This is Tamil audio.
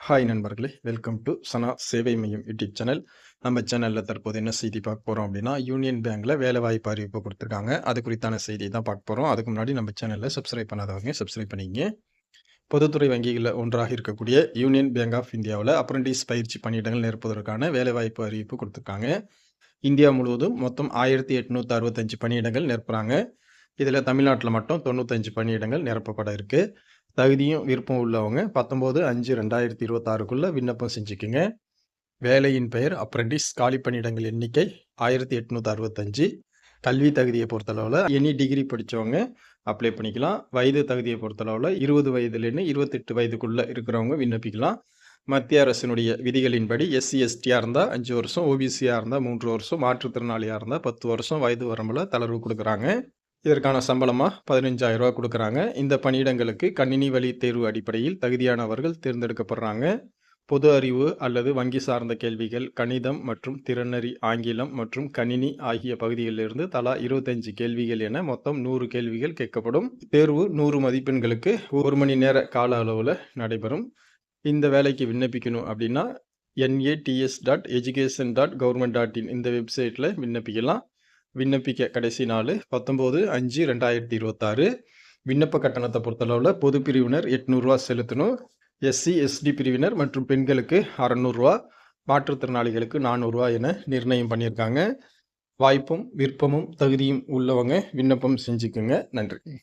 ஹாய் நண்பர்களே, வெல்கம் டு சனா சேவை மையம் யூடியூப் சேனல். நம்ம சேனலில் தற்போது என்ன செய்தி பார்க்க போகிறோம் அப்படின்னா, யூனியன் பேங்க்கில் வேலைவாய்ப்பு அறிவிப்பு கொடுத்துருக்காங்க. அது குறித்தான செய்தி தான் பார்க்க போகிறோம். அதுக்கு முன்னாடி நம்ம சேனலில் சப்ஸ்கிரைப் பண்ணாதவங்க சப்ஸ்கிரைப் பண்ணிக்கங்க. பொதுத்துறை வங்கிகளில் ஒன்றாக இருக்கக்கூடிய யூனியன் பேங்க் ஆஃப் இந்தியாவில் அப்ரண்டிஸ் பயிற்சி பணியிடங்கள் நிரப்புவதற்கான வேலைவாய்ப்பு அறிவிப்பு கொடுத்துருக்காங்க. இந்தியா முழுவதும் மொத்தம் 1865 பணியிடங்கள் நிரப்புறாங்க. இதில் தமிழ்நாட்டில் மட்டும் 95 பணியிடங்கள் நிரப்பப்பட இருக்கு. தகுதியும் விருப்பம் உள்ளவங்க 19/5/2026க்குள்ள விண்ணப்பம் செஞ்சுக்குங்க. வேலையின் பெயர் அப்ரண்டிஸ். காலி பணியிடங்கள் எண்ணிக்கை 1865. கல்வி தகுதியை பொறுத்தளவில் எனி டிகிரி படித்தவங்க அப்ளை பண்ணிக்கலாம். வயது தகுதியை பொறுத்தளவில் 20 வயதுலேருந்து 28 வயதுக்குள்ளே இருக்கிறவங்க விண்ணப்பிக்கலாம். மத்திய அரசினுடைய விதிகளின்படி எஸ்சி எஸ்டியாக இருந்தால் 5 வருஷம், ஓபிசியாக இருந்தால் 3 வருஷம், மாற்றுத்திறனாளியாக இருந்தால் 10 வருஷம் வயது வரம்பில் தளர்வு கொடுக்குறாங்க. இதற்கான சம்பளமாக 15,000 ரூபா கொடுக்குறாங்க. இந்த பணியிடங்களுக்கு கணினி வழி தேர்வு அடிப்படையில் தகுதியானவர்கள் தேர்ந்தெடுக்கப்படுறாங்க. பொது அறிவு அல்லது வங்கி சார்ந்த கேள்விகள், கணிதம் மற்றும் திறனறி ஆங்கிலம் மற்றும் கணினி ஆகிய பகுதிகளிலிருந்து தலா 25 கேள்விகள் என மொத்தம் 100 கேள்விகள் கேட்கப்படும். தேர்வு 100 மதிப்பெண்களுக்கு 1 மணி நேர கால அளவில் நடைபெறும். இந்த வேலைக்கு விண்ணப்பிக்கணும் அப்படின்னா nats.education.government.in இந்த வெப்சைட்டில் விண்ணப்பிக்கலாம். விண்ணப்பிக்க கடைசி நாள் 19/5/2026. விண்ணப்ப கட்டணத்தை பொறுத்தளவில் பொது பிரிவினர் 800 ரூபா செலுத்தணும். எஸ்சி எஸ்டி பிரிவினர் மற்றும் பெண்களுக்கு 600 ரூபா, மாற்றுத்திறனாளிகளுக்கு 400 ரூபா என நிர்ணயம் பண்ணியிருக்காங்க. வாய்ப்பும் விருப்பமும் தகுதியும் உள்ளவங்க விண்ணப்பம் செஞ்சுக்குங்க. நன்றி.